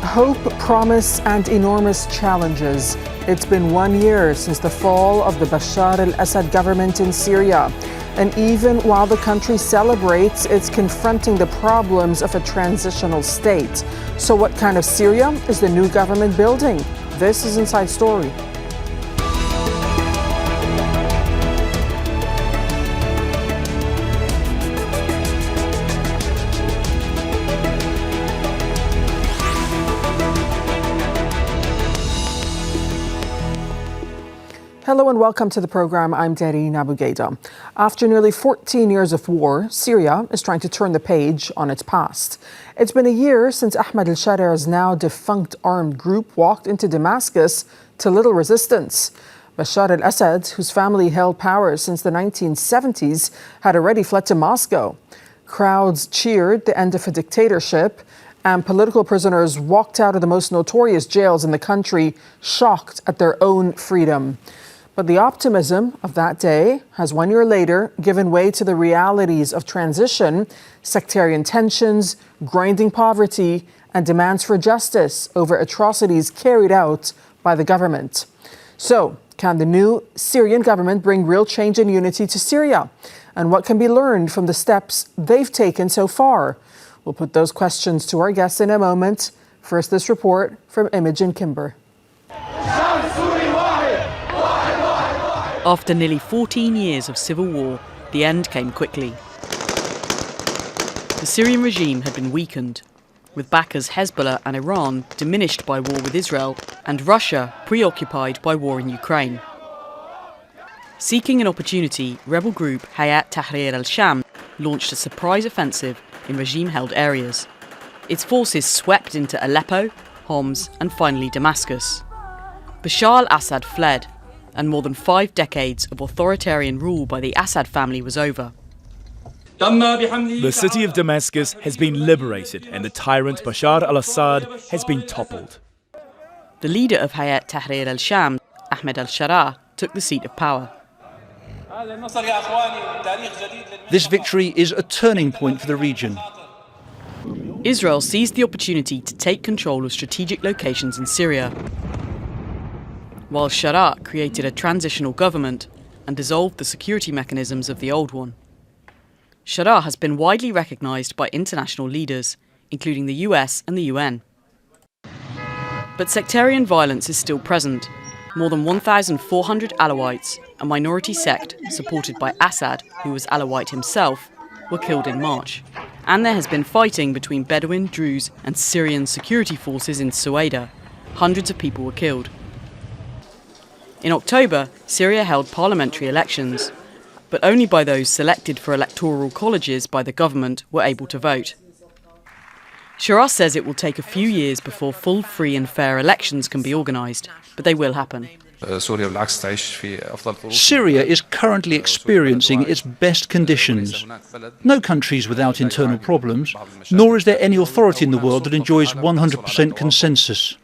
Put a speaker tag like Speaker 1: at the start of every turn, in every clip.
Speaker 1: Hope, promise, and enormous challenges. It's been 1 year since the fall of the Bashar al Assad government in Syria. And even while the country celebrates, it's confronting the problems of a transitional state. So what kind of Syria is the new government building? This is Inside Story. Hello and welcome to the program. I'm Dareen Abughaida. After nearly 14 years of war, Syria is trying to turn the page on its past. It's been a year since Ahmed al Shara's now-defunct armed group walked into Damascus to little resistance. Bashar al Assad, whose family held power since the 1970s, had already fled to Moscow. Crowds cheered the end of a dictatorship, and political prisoners walked out of the most notorious jails in the country, shocked at their own freedom. But the optimism of that day has 1 year later given way to the realities of transition, sectarian tensions, grinding poverty, and demands for justice over atrocities carried out by the government. So, can the new Syrian government bring real change and unity to Syria? And what can be learned from the steps they've taken so far? We'll put those questions to our guests in a moment. First, this report from Imogen Kimber.
Speaker 2: After nearly 14 years of civil war, the end came quickly. The Syrian regime had been weakened, with backers Hezbollah and Iran diminished by war with Israel, and Russia preoccupied by war in Ukraine. Seeking an opportunity, rebel group Hayat Tahrir al-Sham launched a surprise offensive in regime-held areas. Its forces swept into Aleppo, Homs, and finally Damascus. Bashar al Assad fled, and more than 5 decades of authoritarian rule by the Assad family was over.
Speaker 3: The city of Damascus has been liberated and the tyrant Bashar al Assad has been toppled.
Speaker 2: The leader of Hayat Tahrir al-Sham, Ahmed al Sharaa, took the seat of power.
Speaker 4: This victory is a turning point for the region.
Speaker 2: Israel seized the opportunity to take control of strategic locations in Syria, while Sharaa created a transitional government and dissolved the security mechanisms of the old one. Sharaa has been widely recognised by international leaders, including the US and the UN. But sectarian violence is still present. More than 1,400 Alawites, a minority sect supported by Assad, who was Alawite himself, were killed in March. And there has been fighting between Bedouin, Druze and Syrian security forces in Suaida. Hundreds of people were killed. In October, Syria held parliamentary elections, but only by those selected for electoral colleges by the government were able to vote. Sharaa says it will take a few years before full, free and fair elections can be organised, but they will happen.
Speaker 4: Syria is currently experiencing its best conditions. No country is without internal problems, nor is there any authority in the world that enjoys 100% consensus.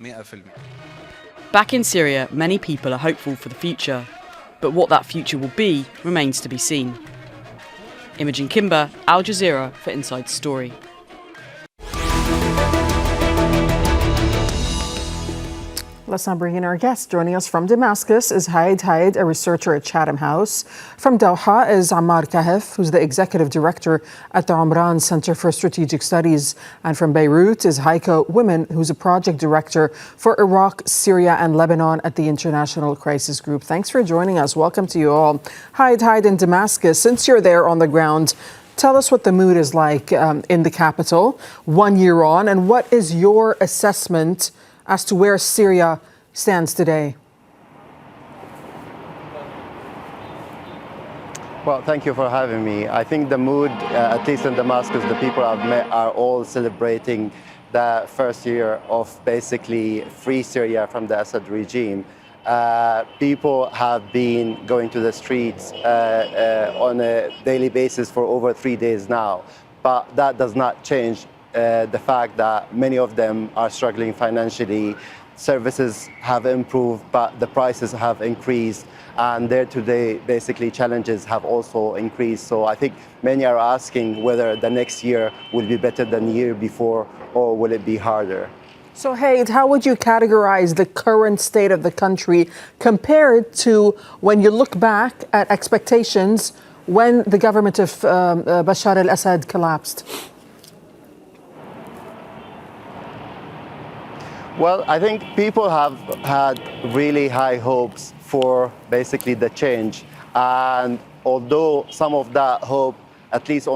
Speaker 2: Back in Syria, many people are hopeful for the future, but what that future will be remains to be seen. Imogen Kimber, Al Jazeera for Inside Story.
Speaker 1: Let's now bring in our guest. Joining us from Damascus is Haid, a researcher at Chatham House. From Doha is Ammar Kahef, who's the executive director at the Umran Center for Strategic Studies. And from Beirut is Heiko Women, who's a project director for Iraq, Syria and Lebanon at the International Crisis Group. Thanks for joining us. Welcome to you all. Haid in Damascus. Since you're there on the ground, tell us what the mood is like in the capital 1 year on, and what is your assessment as to where Syria stands today?
Speaker 5: Well, thank you for having me. I think the mood, at least in Damascus, the people I've met are all celebrating the first year of basically free Syria from the Assad regime. People have been going to the streets on a daily basis for over 3 days now, but that does not change the fact that many of them are struggling financially. Services have improved, but the prices have increased, and their today basically challenges have also increased. So I think many are asking whether the next year will be better than the year before, or will it be harder?
Speaker 1: So, Haid, how would you categorize the current state of the country compared to when you look back at expectations when the government of Bashar al Assad collapsed?
Speaker 5: Well, I think people have had really high hopes for basically the change. And although some of that hope, at least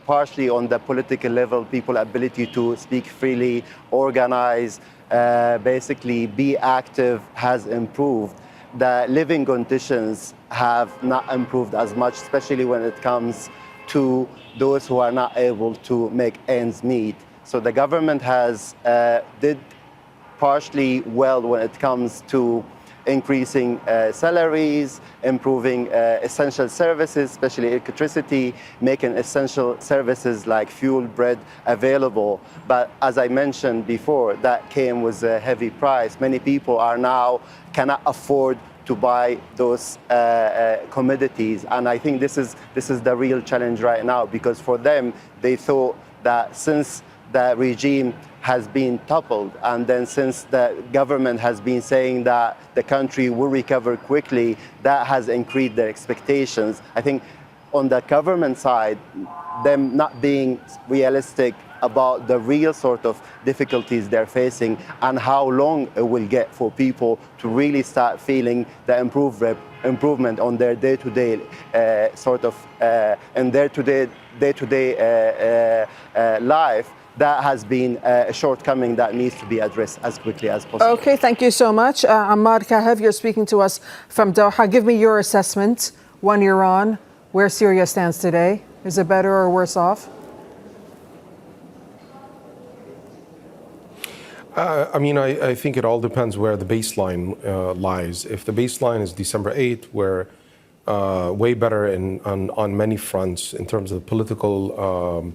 Speaker 5: partially on the political level, people's ability to speak freely, organize, basically be active has improved, the living conditions have not improved as much, especially when it comes to those who are not able to make ends meet. So the government did partially well when it comes to increasing salaries, improving essential services, especially electricity, making essential services like fuel, bread available. But as I mentioned before, that came with a heavy price. Many people cannot afford to buy those commodities. And I think this is the real challenge right now, because for them, they thought that since the regime has been toppled, and then since the government has been saying that the country will recover quickly, that has increased their expectations. I think on the government side, them not being realistic about the real sort of difficulties they're facing and how long it will get for people to really start feeling the improvement on their day-to-day in their day-to-day life. That has been a shortcoming that needs to be addressed as quickly as possible.
Speaker 1: Okay, thank you so much. Ammar Kahev, you're speaking to us from Doha. Give me your assessment, 1 year on, where Syria stands today. Is it better or worse off?
Speaker 6: I think it all depends where the baseline lies. If the baseline is December 8th, we're way better on many fronts in terms of political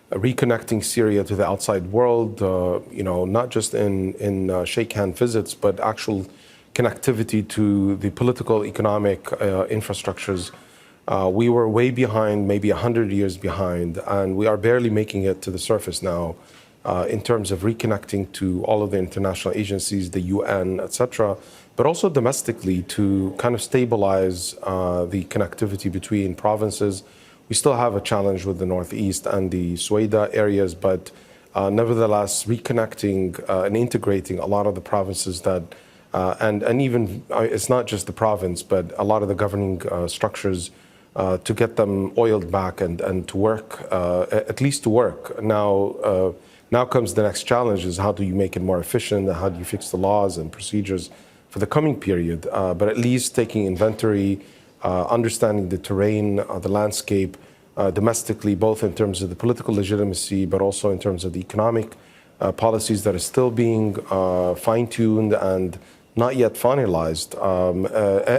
Speaker 6: reconnecting Syria to the outside world, not just in shake hand visits, but actual connectivity to the political, economic infrastructures. We were way behind, maybe 100 years behind, and we are barely making it to the surface now in terms of reconnecting to all of the international agencies, the UN, etc., but also domestically to kind of stabilize the connectivity between provinces. We still have a challenge with the Northeast and the Suwaida areas, but nevertheless, reconnecting and integrating a lot of the provinces and even, it's not just the province, but a lot of the governing structures to get them oiled back and to work, at least to work. Now comes the next challenge, is how do you make it more efficient? How do you fix the laws and procedures for the coming period? But at least taking inventory, understanding the terrain, the landscape domestically, both in terms of the political legitimacy, but also in terms of the economic policies that are still being fine-tuned and not yet finalized.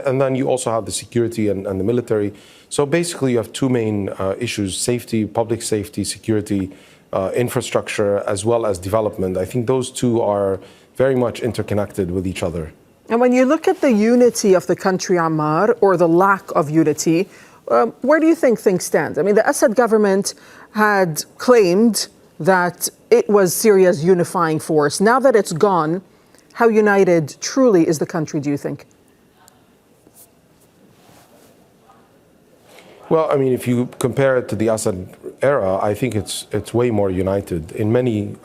Speaker 6: And then you also have the security and the military. So basically you have two main issues: safety, public safety, security, infrastructure, as well as development. I think those two are very much interconnected with each other.
Speaker 1: And when you look at the unity of the country, Ammar, or the lack of unity, where do you think things stand? I mean, the Assad government had claimed that it was Syria's unifying force. Now that it's gone, how united truly is the country, do you think?
Speaker 6: Well, I mean, if you compare it to the Assad era, I think it's way more united in many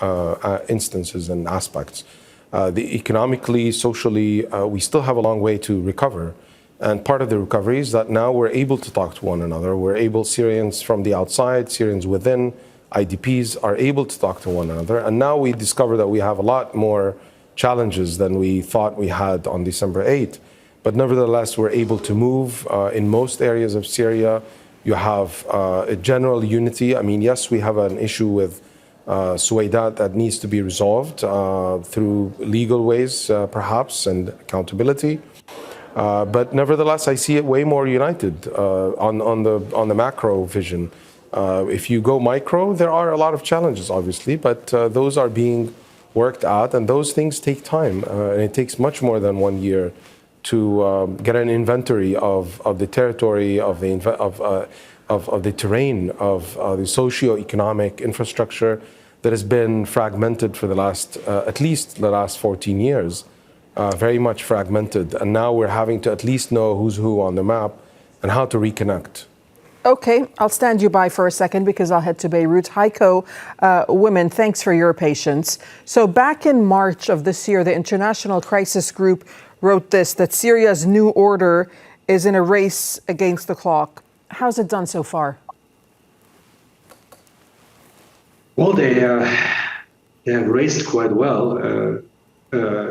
Speaker 6: instances and aspects. Economically, socially, we still have a long way to recover. And part of the recovery is that now we're able to talk to one another. We're able, Syrians from the outside, Syrians within, IDPs are able to talk to one another. And now we discover that we have a lot more challenges than we thought we had on December 8th. But nevertheless, we're able to move in most areas of Syria. You have a general unity. I mean, yes, we have an issue with Suwaida that needs to be resolved through legal ways, perhaps, and accountability. But nevertheless, I see it way more united on the macro vision. If you go micro, there are a lot of challenges, obviously, but those are being worked out, and those things take time. And it takes much more than 1 year to get an inventory of the territory, of the terrain, of the socio-economic infrastructure, that has been fragmented for the last, at least the last 14 years, very much fragmented. And now we're having to at least know who's who on the map and how to reconnect.
Speaker 1: Okay, I'll stand you by for a second because I'll head to Beirut. Heiko, women, thanks for your patience. So back in March of this year, the International Crisis Group wrote this, that Syria's new order is in a race against the clock. How's it done so far?
Speaker 7: Well, they have raced quite well.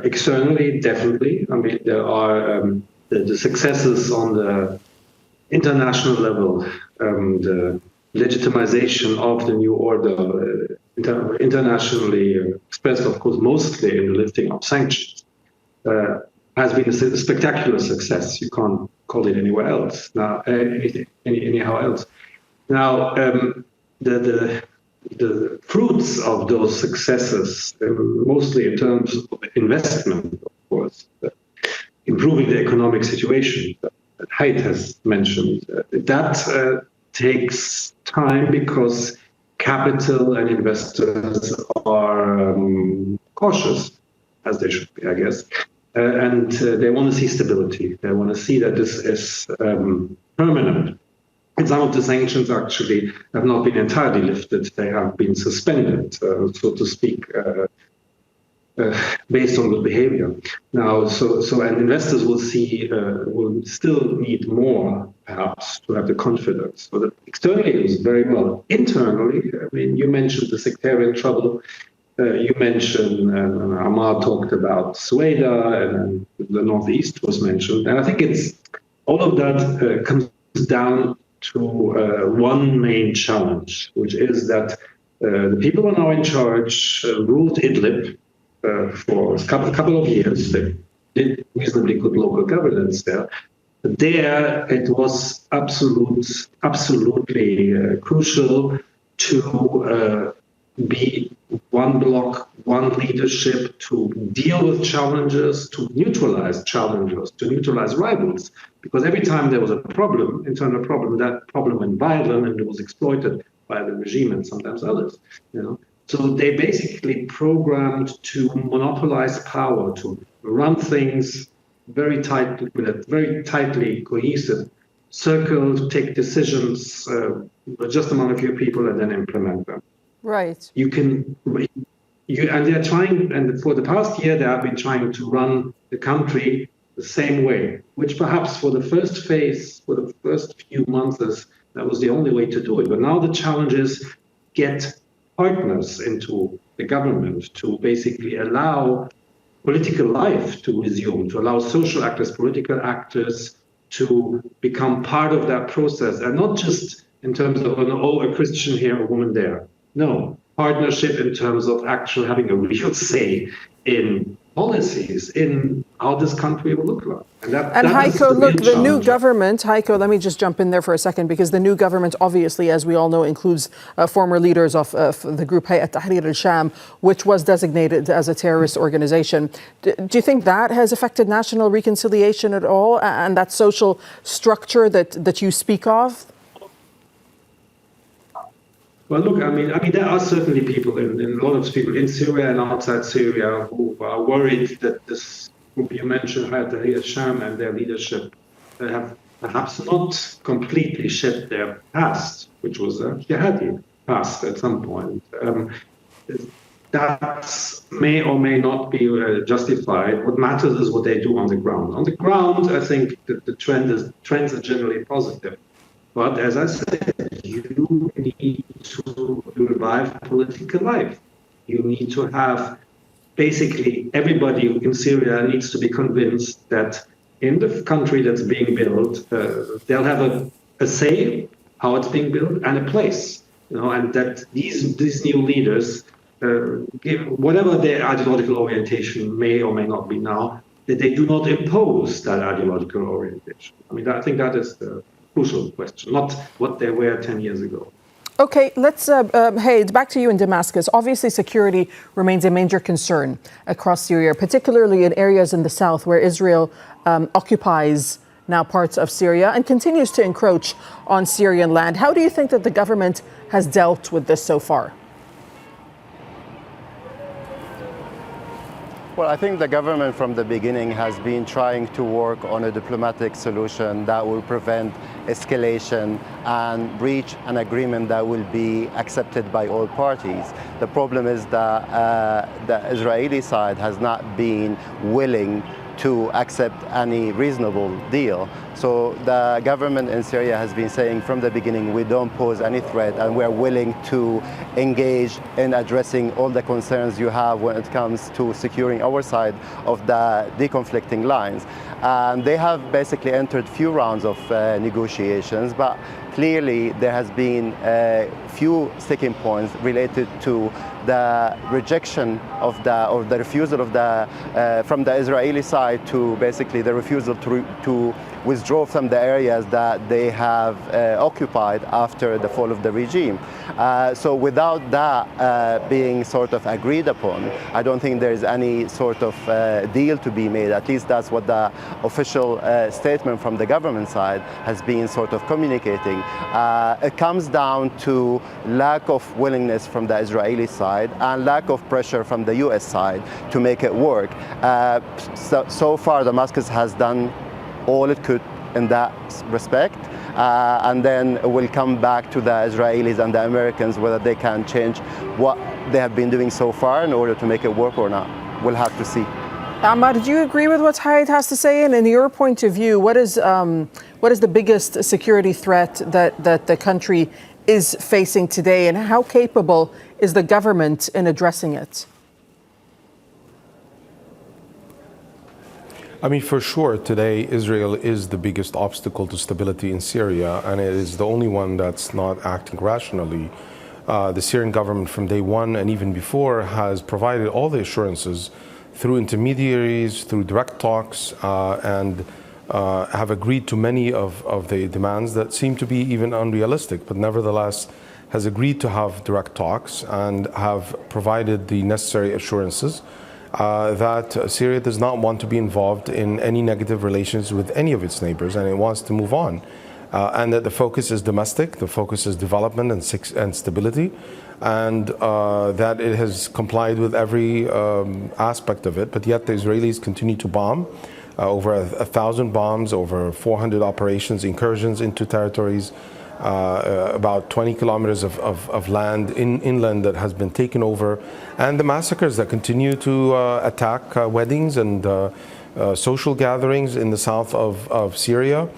Speaker 7: Externally, definitely. I mean, there are the successes on the international level, the legitimization of the new order, internationally expressed, of course, mostly in the lifting of sanctions, has been a spectacular success. You can't call it anywhere else. Now, anyhow else. Now, the fruits of those successes, mostly in terms of investment, of course, improving the economic situation that Haidt has mentioned, that takes time because capital and investors are cautious, as they should be, I guess, and they want to see stability. They want to see that this is permanent. And some of the sanctions actually have not been entirely lifted. They have been suspended, so to speak, based on good behavior. Now, and investors will still need more, perhaps, to have the confidence. So that externally it was very well. Internally, I mean, you mentioned the sectarian trouble. You mentioned, Ammar talked about Sueda, and the Northeast was mentioned. And I think all of that comes down to one main challenge, which is that the people who are now in charge ruled Idlib for a couple of years. They did reasonably good local governance there. But there, it was absolutely crucial to be one bloc, one leadership, to deal with challenges, to neutralize challenges, to neutralize rivals. Because every time there was a problem, internal problem, that problem went violent and it was exploited by the regime and sometimes others. So they basically programmed to monopolize power, to run things very tightly, with a very tightly cohesive circle, take decisions just among a few people and then implement them.
Speaker 1: Right.
Speaker 7: And they're trying, and for the past year, they have been trying to run the country the same way, which perhaps for the first phase, for the first few months, that was the only way to do it. But now the challenge is get partners into the government to basically allow political life to resume, to allow social actors, political actors to become part of that process, and not just in terms of, a Christian here, a woman there. No, partnership in terms of actually having a real say in policies, in how this country will look like. And
Speaker 1: Heiko, look, the new government, Heiko, let me just jump in there for a second, because the new government, obviously, as we all know, includes former leaders of the group Hayat Tahrir al-Sham, which was designated as a terrorist organization. Do you think that has affected national reconciliation at all, and that social structure that you speak of?
Speaker 7: Well, look, I mean, there are certainly people, a lot of people in Syria and outside Syria who are worried that this group you mentioned, Hayat Tahrir al-Sham, and their leadership have perhaps not completely shed their past, which was a jihadi past at some point. That may or may not be justified. What matters is what they do on the ground. On the ground, I think that the trends are generally positive. But as I said, you need to revive political life. You need to have, basically, everybody in Syria needs to be convinced that in the country that's being built, they'll have a say how it's being built and a place. And that these new leaders, whatever their ideological orientation may or may not be now, that they do not impose that ideological orientation. I think that is the crucial question, not what they were 10 years ago.
Speaker 1: Okay, let's, Haidt, back to you in Damascus. Obviously, security remains a major concern across Syria, particularly in areas in the south where Israel occupies now parts of Syria and continues to encroach on Syrian land. How do you think that the government has dealt with this so far?
Speaker 5: Well, I think the government from the beginning has been trying to work on a diplomatic solution that will prevent escalation and reach an agreement that will be accepted by all parties. The problem is that the Israeli side has not been willing to accept any reasonable deal. So the government in Syria has been saying from the beginning, we don't pose any threat and we're willing to engage in addressing all the concerns you have when it comes to securing our side of the deconflicting lines. And they have basically entered few rounds of negotiations, but clearly there has been a few sticking points related to the rejection of the refusal of from the Israeli side to basically the refusal to withdraw from the areas that they have occupied after the fall of the regime. So without that being sort of agreed upon, I don't think there is any sort of deal to be made. At least that's what the official statement from the government side has been sort of communicating. It comes down to lack of willingness from the Israeli side and lack of pressure from the US side to make it work. So far, Damascus has done all it could in that respect, and then we'll come back to the Israelis and the Americans whether they can change what they have been doing so far in order to make it work or not. We'll have to see.
Speaker 1: Ahmad, do you agree with what Hayat has to say? And in your point of view, what is the biggest security threat that the country is facing today, and how capable is the government in addressing it?
Speaker 6: I mean, for sure, today, Israel is the biggest obstacle to stability in Syria, and it is the only one that's not acting rationally. The Syrian government from day one and even before has provided all the assurances through intermediaries, through direct talks, and have agreed to many of the demands that seem to be even unrealistic, but nevertheless has agreed to have direct talks and have provided the necessary assurances that Syria does not want to be involved in any negative relations with any of its neighbors, and it wants to move on. And that the focus is domestic, the focus is development and stability, and that it has complied with every aspect of it. But yet the Israelis continue to bomb. Over 1,000 bombs, over 400 operations, incursions into territories, about 20 kilometers of land inland that has been taken over, and the massacres that continue to attack weddings and social gatherings in the south of Syria.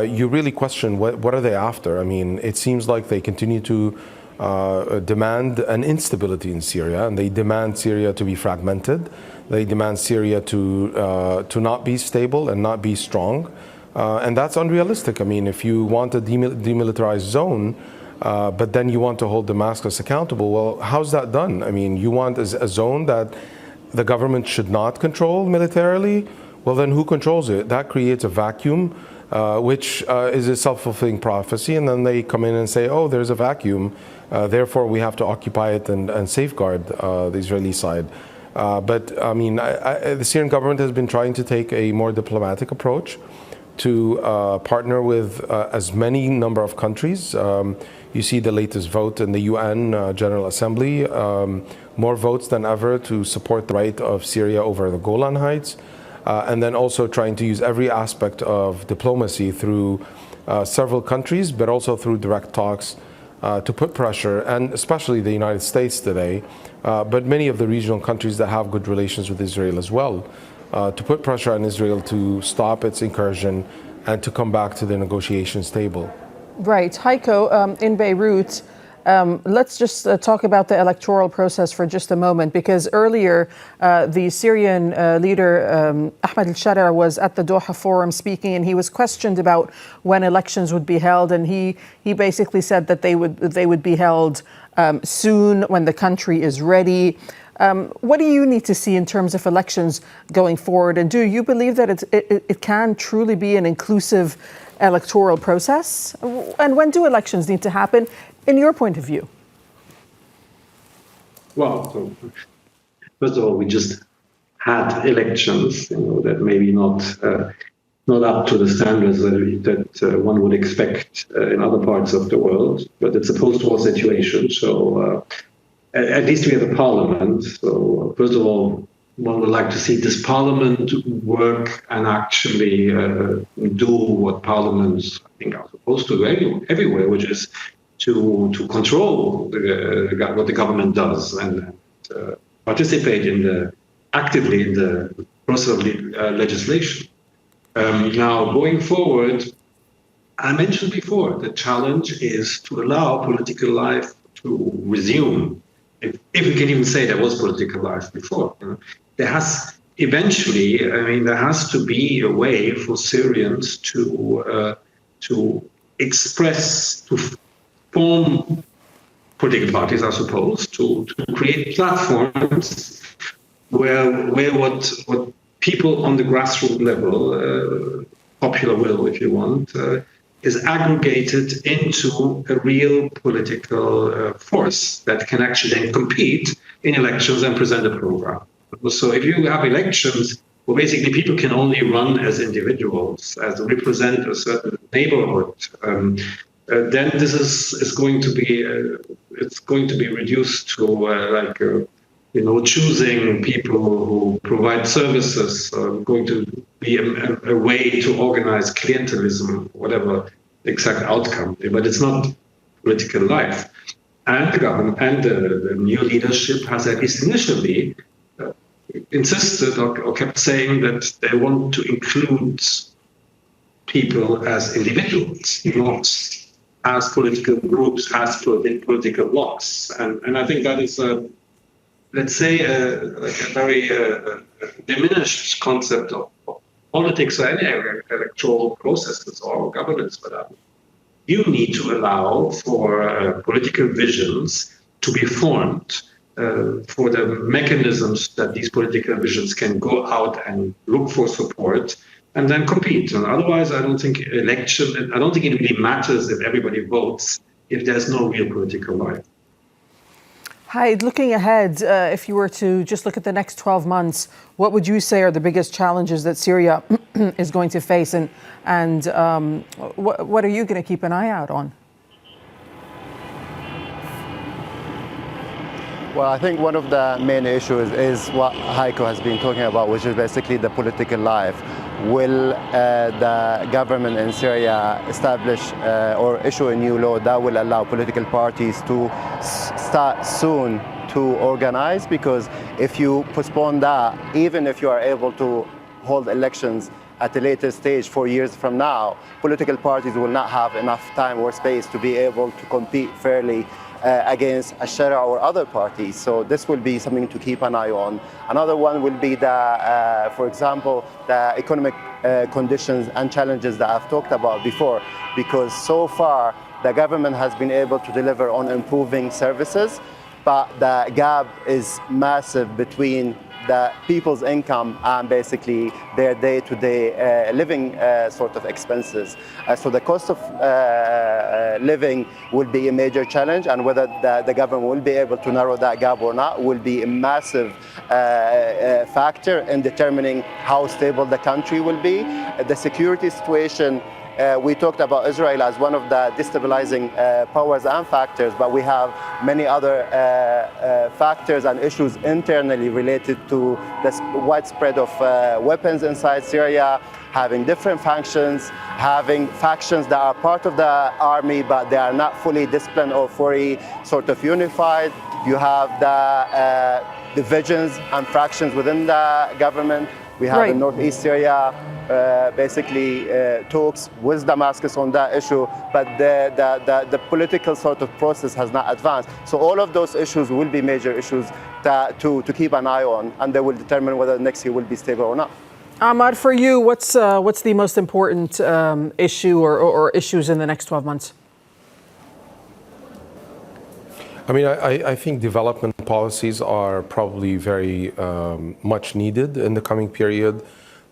Speaker 6: You really question what are they after? I mean, it seems like they continue to demand an instability in Syria, and they demand Syria to be fragmented. They demand Syria to not be stable and not be strong. And that's unrealistic. I mean, if you want a demilitarized zone, but then you want to hold Damascus accountable, well, how's that done? I mean, you want a zone that the government should not control militarily? Well, then who controls it? That creates a vacuum, which is a self-fulfilling prophecy. And then they come in and say, oh, there's a vacuum, therefore we have to occupy it and safeguard the Israeli side. But I mean, the Syrian government has been trying to take a more diplomatic approach to partner with as many number of countries. You see the latest vote in the UN General Assembly, more votes than ever to support the right of Syria over the Golan Heights, and then also trying to use every aspect of diplomacy through several countries, but also through direct talks to put pressure, and especially the United States today, but many of the regional countries that have good relations with Israel as well, to put pressure on Israel to stop its incursion and to come back to the negotiations table.
Speaker 1: Right. Heiko, in Beirut, let's just talk about the electoral process for just a moment, because earlier the Syrian leader, Ahmed al Sharaa, was at the Doha Forum speaking, and he was questioned about when elections would be held, and he basically said that they would be held soon when the country is ready. What do you need to see in terms of elections going forward? And do you believe that it can truly be an inclusive electoral process? And when do elections need to happen, in your point of view?
Speaker 7: Well, so first of all, we just had elections, that maybe not up to the standards that one would expect in other parts of the world, but it's a post-war situation, so at least we have a parliament. So first of all, one would like to see this parliament work and actually do what parliaments, I think, are supposed to do everywhere, which is to control what the government does and participate actively in the process of legislation. Now, going forward, I mentioned before, the challenge is to allow political life to resume. If we can even say there was political life before, there has eventually, there has to be a way for Syrians to express, to form political parties, I suppose, to create platforms where what people on the grassroots level, popular will, if you want, is aggregated into a real political force that can actually then compete in elections and present a program. So if you have elections where basically people can only run as individuals, as represent a certain neighborhood, then this is going to be it's going to be reduced to choosing people who provide services, going to be a way to organize clientelism, whatever the exact outcome. But it's not political life. And the government and the new leadership has, at least initially, insisted or kept saying that they want to include people as individuals, not as political groups, as political blocks. And I think that is let's say, a very diminished concept of politics or any electoral processes or governance. But you need to allow for political visions to be formed, for the mechanisms that these political visions can go out and look for support and then compete. And otherwise, I don't think it really matters if everybody votes if there's no real political life.
Speaker 1: Hi, looking ahead, if you were to just look at the next 12 months, what would you say are the biggest challenges that Syria is going to face, and what are you going to keep an eye out on?
Speaker 5: Well, I think one of the main issues is what Heiko has been talking about, which is basically the political life. Will the government in Syria establish or issue a new law that will allow political parties to start soon to organize? Because if you postpone that, even if you are able to hold elections at a later stage 4 years from now, political parties will not have enough time or space to be able to compete fairly against Al Sharaa or other parties. So this will be something to keep an eye on. Another one will be for example, the economic conditions and challenges that I've talked about before, because so far the government has been able to deliver on improving services, but the gap is massive between the people's income and basically their day-to-day living sort of expenses. So the cost of living will be a major challenge, and whether the government will be able to narrow that gap or not will be a massive factor in determining how stable the country will be. The security situation, we talked about Israel as one of the destabilizing powers and factors, but we have many other factors and issues internally related to the widespread of weapons inside Syria, having different factions, having factions that are part of the army, but they are not fully disciplined or fully sort of unified. You have the divisions and fractions within the government. We have in northeast Syria basically talks with Damascus on that issue, but the political sort of process has not advanced. So all of those issues will be major issues to keep an eye on, and they will determine whether next year will be stable or not.
Speaker 1: Ahmad, for you, what's the most important issue or issues in the next 12 months?
Speaker 6: I mean, I think development policies are probably very much needed in the coming period.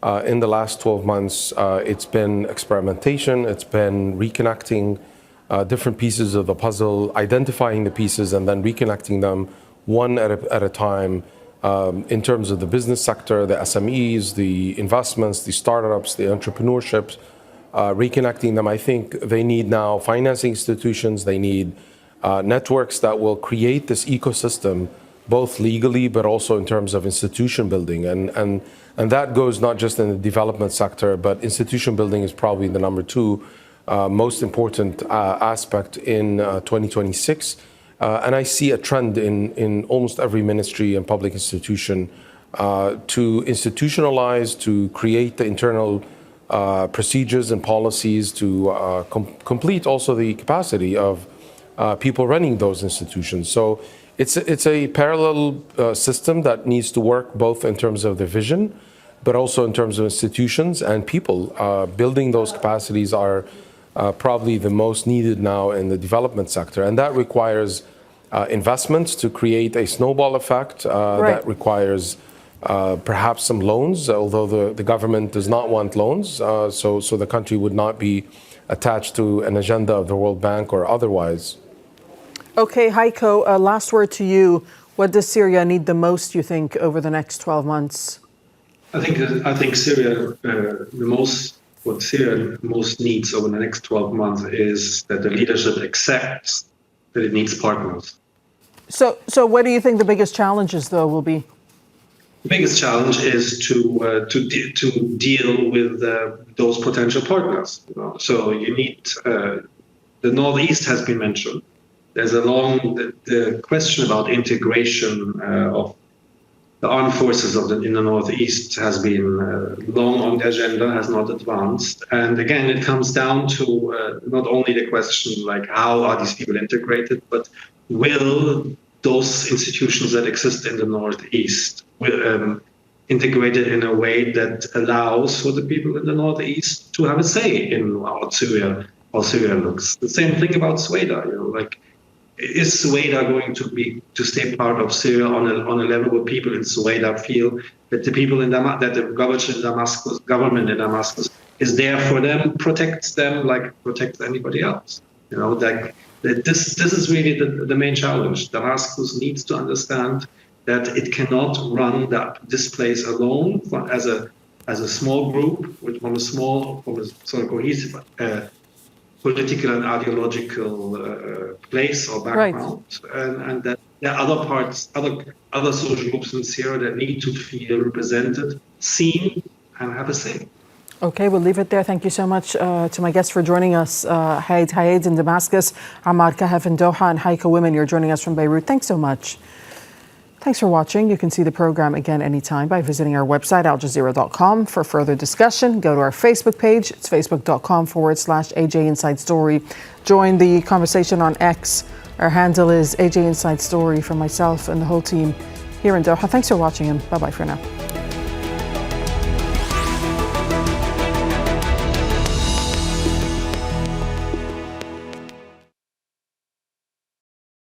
Speaker 6: In the last 12 months, it's been experimentation, it's been reconnecting different pieces of the puzzle, identifying the pieces and then reconnecting them one at a time in terms of the business sector, the SMEs, the investments, the startups, the entrepreneurships, reconnecting them. I think they need now financing institutions, they need networks that will create this ecosystem both legally but also in terms of institution building. And that goes not just in the development sector, but institution building is probably the number two most important aspect in 2026. And I see a trend in almost every ministry and public institution to institutionalize, to create the internal procedures and policies, to complete also the capacity of people running those institutions. So it's a parallel system that needs to work both in terms of the vision, but also in terms of institutions and people. Building those capacities are probably the most needed now in the development sector. And that requires investments to create a snowball effect. That requires perhaps some loans, although the government does not want loans. So the country would not be attached to an agenda of the World Bank or otherwise.
Speaker 1: Okay, Heiko, last word to you. What does Syria need the most, you think, over the next 12 months?
Speaker 7: I think Syria, what Syria most needs over the next 12 months is that the leadership accepts that it needs partners.
Speaker 1: So what do you think the biggest challenges, though, will be?
Speaker 7: The biggest challenge is to deal with those potential partners. So you need the Northeast has been mentioned. There's the question about integration of the armed forces in the Northeast has been long on the agenda, has not advanced. And again, it comes down to not only the question like how are these people integrated, but will those institutions that exist in the Northeast integrated in a way that allows for the people in the Northeast to have a say in how Syria looks. The same thing about Sweda, is Sweda going to stay part of Syria on a level where people in Sweda feel that the government in Damascus is there for them, protects them like protects anybody else. This is really the main challenge. Damascus needs to understand that it cannot run this place alone as a small group from a sort of cohesive political and ideological place or background, and that there are other parts, other social groups in Syria that need to feel represented, seen, and have a say.
Speaker 1: Okay, we'll leave it there. Thank you so much to my guests for joining us. Hayed in Damascus, Ammar Kahef in Doha, and Heiko Women, you're joining us from Beirut. Thanks so much. Thanks for watching. You can see the program again anytime by visiting our website, aljazeera.com. For further discussion, go to our Facebook page. It's facebook.com/AJ Inside Story. Join the conversation on X. Our handle is AJ Inside Story for myself and the whole team here in Doha. Thanks for watching and bye-bye for now.